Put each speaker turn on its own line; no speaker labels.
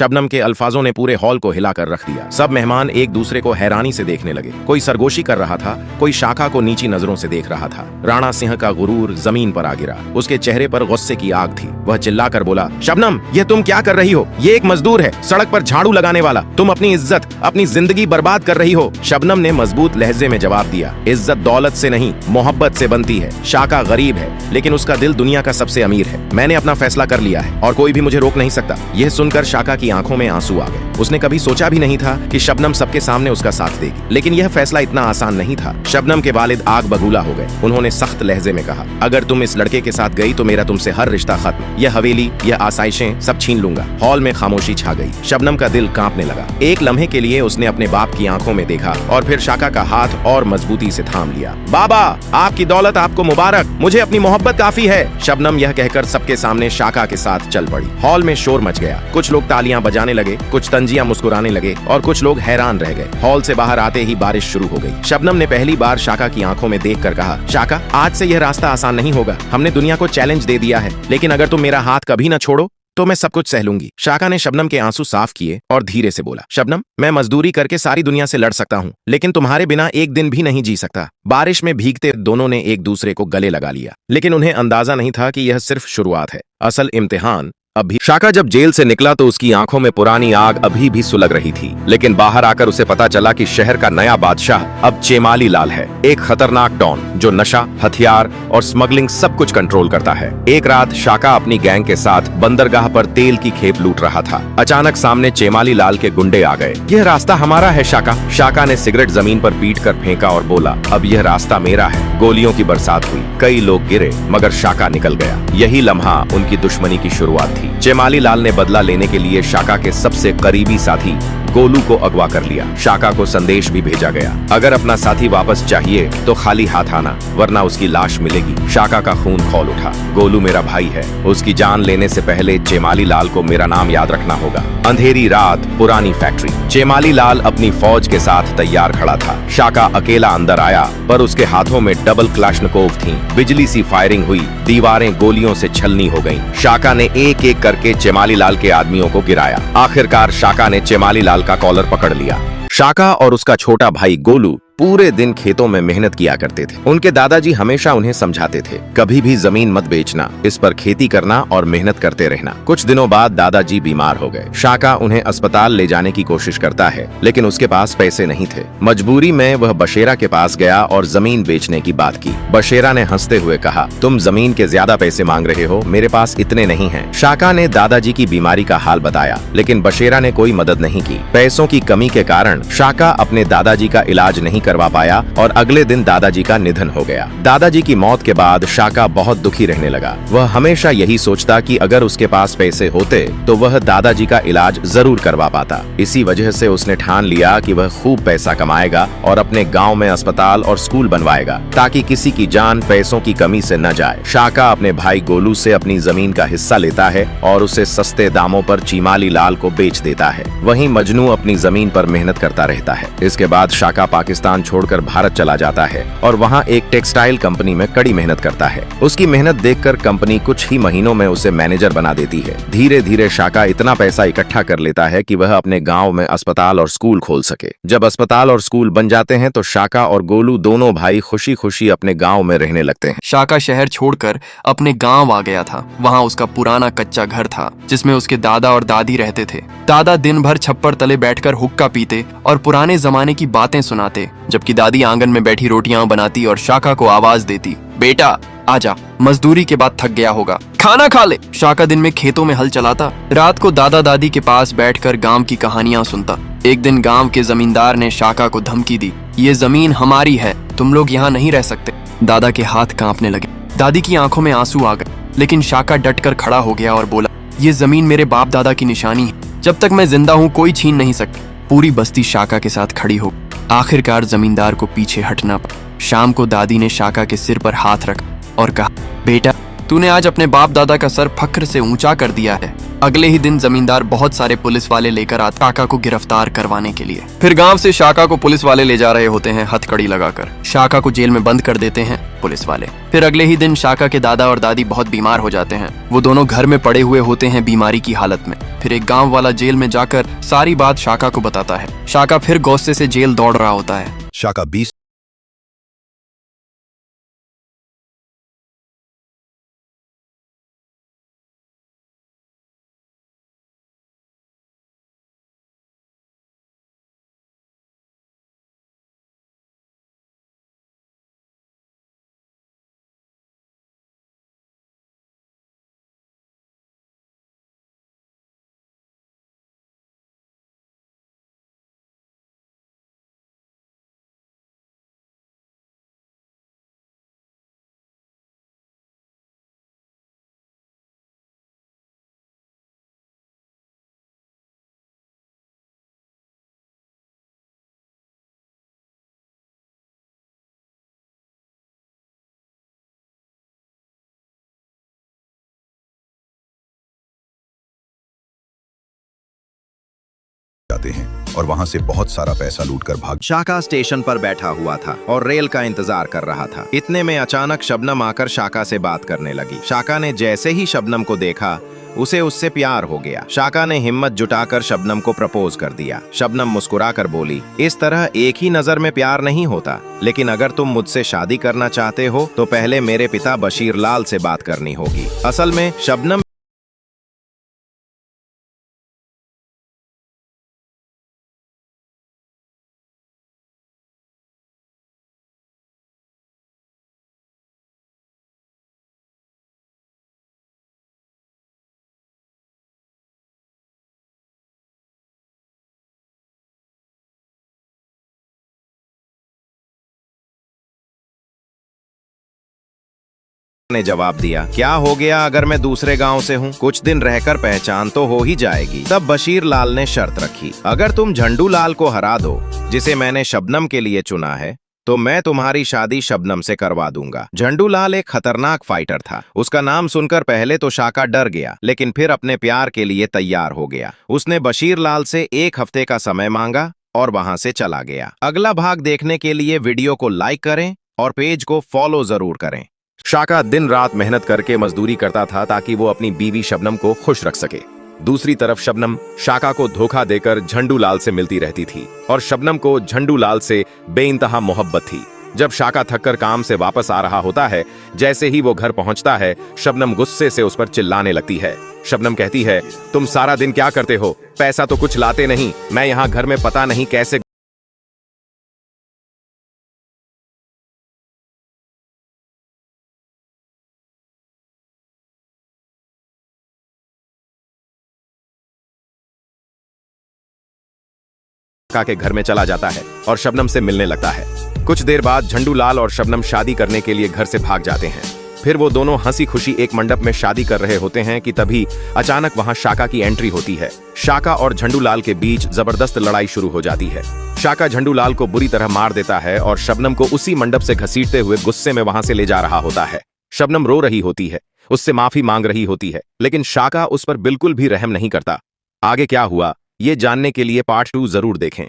शबनम के अल्फाजों ने पूरे हॉल को हिलाकर रख दिया। सब मेहमान एक दूसरे को हैरानी से देखने लगे। कोई सरगोशी कर रहा था, कोई शाखा को नीची नजरों से देख रहा था। राणा सिंह का गुरूर जमीन पर आ गिरा। उसके चेहरे पर गुस्से की आग थी। वह चिल्लाकर बोला, शबनम, यह तुम क्या कर रही हो? ये एक मजदूर है, सड़क पर झाड़ू लगाने वाला। तुम अपनी इज्जत, अपनी जिंदगी बर्बाद कर रही हो। शबनम ने मजबूत लहजे में जवाब दिया, इज्जत दौलत से नहीं, मोहब्बत से बनती है। शाखा गरीब है, लेकिन उसका दिल दुनिया का सबसे अमीर है। मैंने अपना फैसला कर लिया है और कोई भी मुझे रोक नहीं सकता। यह सुनकर शाखा की आंखों में आंसू आ गए। उसने कभी सोचा भी नहीं था कि शबनम सबके सामने उसका साथ देगी, लेकिन यह फैसला इतना आसान नहीं था। शबनम के वालिद आग बबूला हो गए। उन्होंने सख्त लहजे में कहा, अगर तुम इस लड़के के साथ गई तो मेरा तुमसे हर रिश्ता खत्म। यह हवेली, यह आसाइशें सब छीन लूंगा। हॉल में खामोशी छा गई। शबनम का दिल कांपने लगा। एक लम्हे के लिए उसने अपने बाप की आंखों में देखा और फिर शाखा का हाथ और मजबूती से थाम लिया। बाबा, आपकी दौलत आपको मुबारक, मुझे अपनी मोहब्बत काफी है। शबनम यह कहकर सबके सामने शाखा के साथ चल पड़ी। हॉल में शोर मच गया। कुछ लोग तालियां बजाने लगे, कुछ तंजियां मुस्कुराने लगे और कुछ लोग हैरान रह गए। हॉल से बाहर आते ही बारिश शुरू हो गई। शबनम ने पहली बार शाखा की आंखों में देखकर कहा, शाखा, आज से यह रास्ता आसान नहीं होगा। हमने दुनिया को चैलेंज दे दिया है, लेकिन अगर तुम मेरा हाथ कभी न छोड़ो तो मैं सब कुछ सह लूंगी। शाखा ने शबनम के आंसू साफ किए और धीरे से बोला, शबनम, मैं मजदूरी करके सारी दुनिया से लड़ सकता हूँ, लेकिन तुम्हारे बिना एक दिन भी नहीं जी सकता। बारिश में भीगते दोनों ने एक दूसरे को गले लगा लिया, लेकिन उन्हें अंदाजा नहीं था कि यह सिर्फ शुरुआत है। असल इम्तिहान अभी। शाखा जब जेल से निकला तो उसकी आंखों में पुरानी आग अभी भी सुलग रही थी, लेकिन बाहर आकर उसे पता चला कि शहर का नया बादशाह अब चेमाली लाल है, एक खतरनाक डॉन जो नशा, हथियार और स्मगलिंग सब कुछ कंट्रोल करता है। एक रात शाखा अपनी गैंग के साथ बंदरगाह पर तेल की खेप लूट रहा था। अचानक सामने चेमाली लाल के गुंडे आ गए। यह रास्ता हमारा है शाखा। शाखा ने सिगरेट जमीन पर पीट कर फेंका और बोला, अब यह रास्ता मेरा है। गोलियों की बरसात हुई, कई लोग गिरे, मगर शाखा निकल गया। यही लम्हा उनकी दुश्मनी की शुरुआत थी। चेमाली लाल ने बदला लेने के लिए शाखा के सबसे करीबी साथी गोलू को अगवा कर लिया। शाखा को संदेश भी भेजा गया, अगर अपना साथी वापस चाहिए तो खाली हाथ आना, वरना उसकी लाश मिलेगी। शाखा का खून खौल उठा। गोलू मेरा भाई है, उसकी जान लेने से पहले चेमाली लाल को मेरा नाम याद रखना होगा। अंधेरी रात, पुरानी फैक्ट्री। चेमाली लाल अपनी फौज के साथ तैयार खड़ा था। शाखा अकेला अंदर आया, पर उसके हाथों में डबल क्लाशनिकोव थी। बिजली सी फायरिंग हुई, दीवारें गोलियों से छलनी हो गईं। शाखा ने एक एक करके चेमाली लाल के आदमियों को गिराया। आखिरकार शाखा ने चेमाली लाल का कॉलर पकड़ लिया। शाखा और उसका छोटा भाई गोलू पूरे दिन खेतों में मेहनत किया करते थे। उनके दादाजी हमेशा उन्हें समझाते थे, कभी भी जमीन मत बेचना, इस पर खेती करना और मेहनत करते रहना। कुछ दिनों बाद दादाजी बीमार हो गए। शाखा उन्हें अस्पताल ले जाने की कोशिश करता है, लेकिन उसके पास पैसे नहीं थे। मजबूरी में वह बशेरा के पास गया और जमीन बेचने की बात की। बशेरा ने हंसते हुए कहा, तुम जमीन के ज्यादा पैसे मांग रहे हो, मेरे पास इतने नहीं हैं। शाखा ने दादाजी की बीमारी का हाल बताया, लेकिन बशेरा ने कोई मदद नहीं की। पैसों की कमी के कारण शाखा अपने दादाजी का इलाज नहीं करवा पाया और अगले दिन दादाजी का निधन हो गया। दादाजी की मौत के बाद शाखा बहुत दुखी रहने लगा। वह हमेशा यही सोचता कि अगर उसके पास पैसे होते तो वह दादाजी का इलाज जरूर करवा पाता। इसी वजह से उसने ठान लिया कि वह खूब पैसा कमाएगा और अपने गांव में अस्पताल और स्कूल बनवाएगा, ताकि किसी की जान पैसों की कमी से न जाए। शाखा अपने भाई गोलू से अपनी जमीन का हिस्सा लेता है और उसे सस्ते दामों पर चेमाली लाल को बेच देता है। वहीं मजनू अपनी जमीन पर मेहनत करता रहता है। इसके बाद शाखा पाकिस्तान छोड़कर भारत चला जाता है और वहां एक टेक्सटाइल कंपनी में कड़ी मेहनत करता है। उसकी मेहनत देखकर कंपनी कुछ ही महीनों में उसे मैनेजर बना देती है। धीरे धीरे शाखा इतना पैसा इकट्ठा कर लेता है कि वह अपने गांव में अस्पताल और स्कूल खोल सके। जब अस्पताल और स्कूल बन जाते हैं तो शाखा और गोलू दोनों भाई खुशी खुशी अपने गाँव में रहने लगते हैं।
शाखा शहर छोड़कर अपने गाँव आ गया था। वहाँ उसका पुराना कच्चा घर था, जिसमें उसके दादा और दादी रहते थे। दादा दिन भर छप्पर तले बैठकर हुक्का पीते और पुराने जमाने की बातें सुनाते, जबकि दादी आंगन में बैठी रोटियां बनाती और शाखा को आवाज देती, बेटा आजा, मजदूरी के बाद थक गया होगा, खाना खा ले। शाखा दिन में खेतों में हल चलाता, रात को दादा दादी के पास बैठकर गांव की कहानियां सुनता। एक दिन गांव के जमींदार ने शाखा को धमकी दी, ये जमीन हमारी है, तुम लोग यहाँ नहीं रह सकते। दादा के हाथ कांपने लगे, दादी की आंखों में आंसू आ गए, लेकिन शाखा डटकर खड़ा हो गया और बोला, ये जमीन मेरे बाप दादा की निशानी है, जब तक मैं जिंदा हूँ कोई छीन नहीं सकता। पूरी बस्ती शाखा के साथ खड़ी हो। आखिरकार जमींदार को पीछे हटना पड़ा। शाम को दादी ने शाखा के सिर पर हाथ रखा और कहा, बेटा तूने आज अपने बाप दादा का सर फख्र से ऊंचा कर दिया है। अगले ही दिन जमींदार बहुत सारे पुलिस वाले लेकर आते शाका को गिरफ्तार करवाने के लिए। फिर गांव से शाका को पुलिस वाले ले जा रहे होते हैं हथकड़ी लगाकर। शाका को जेल में बंद कर देते हैं पुलिस वाले। फिर अगले ही दिन शाका के दादा और दादी बहुत बीमार हो जाते हैं। वो दोनों घर में पड़े हुए होते हैं बीमारी की हालत में। फिर एक गाँव वाला जेल में जाकर सारी बात शाका को बताता है। शाका फिर गुस्से से जेल दौड़ रहा होता है।
शाका 20 जाते हैं और वहां से बहुत सारा पैसा लूटकर भाग।
शाका स्टेशन पर बैठा हुआ था और रेल का इंतजार कर रहा था। इतने में अचानक शबनम आकर शाका से बात करने लगी। शाका ने जैसे ही शबनम को देखा उसे उससे प्यार हो गया। शाका ने हिम्मत जुटाकर शबनम को प्रपोज कर दिया। शबनम मुस्कुराकर बोली, इस तरह एक ही नजर में प्यार नहीं होता, लेकिन अगर तुम मुझसे शादी करना चाहते हो तो पहले मेरे पिता बशीर लाल से बात करनी होगी। असल में शबनम ने जवाब दिया, क्या हो गया अगर मैं दूसरे गांव से हूँ? कुछ दिन रहकर पहचान तो हो ही जाएगी। तब बशीर लाल ने शर्त रखी, अगर तुम झंडू लाल को हरा दो, जिसे मैंने शबनम के लिए चुना है, तो मैं तुम्हारी शादी शबनम से करवा दूंगा। झंडू लाल एक खतरनाक फाइटर था। उसका नाम सुनकर पहले तो शाका डर गया, लेकिन फिर अपने प्यार के लिए तैयार हो गया। उसने बशीर लाल से 1 हफ्ते का समय मांगा और वहां से चला गया। अगला भाग देखने के लिए वीडियो को लाइक करें और पेज को फॉलो जरूर करें। शाका दिन रात मेहनत करके मजदूरी करता था ताकि वो अपनी बीवी शबनम को खुश रख सके। दूसरी तरफ शबनम शाका को धोखा देकर झंडू लाल से मिलती रहती थी और शबनम को झंडू लाल से बेइंतहा मोहब्बत थी। जब शाका थककर काम से वापस आ रहा होता है, जैसे ही वो घर पहुंचता है, शबनम गुस्से से उस पर चिल्लाने लगती है। शबनम कहती है, तुम सारा दिन क्या करते हो? पैसा तो कुछ लाते नहीं। मैं यहाँ घर में पता नहीं कैसे के घर में चला जाता है और शबनम से मिलने लगता है। कुछ देर बाद झंडू लाल और शबनम शादी करने के लिए घर से भाग जाते हैं। फिर वो दोनों हंसी खुशी एक मंडप में शादी कर रहे होते हैं कि तभी अचानक वहां शाका की एंट्री होती है। शाका और झंडू लाल के बीच जबरदस्त लड़ाई शुरू हो जाती है। शाका झंडू लाल को बुरी तरह मार देता है और शबनम को उसी मंडप से घसीटते हुए गुस्से में वहां से ले जा रहा होता है। शबनम रो रही होती है, उससे माफी मांग रही होती है, लेकिन शाका उस पर बिल्कुल भी रहम नहीं करता। आगे क्या हुआ, ये जानने के लिए पार्ट 2 जरूर देखें।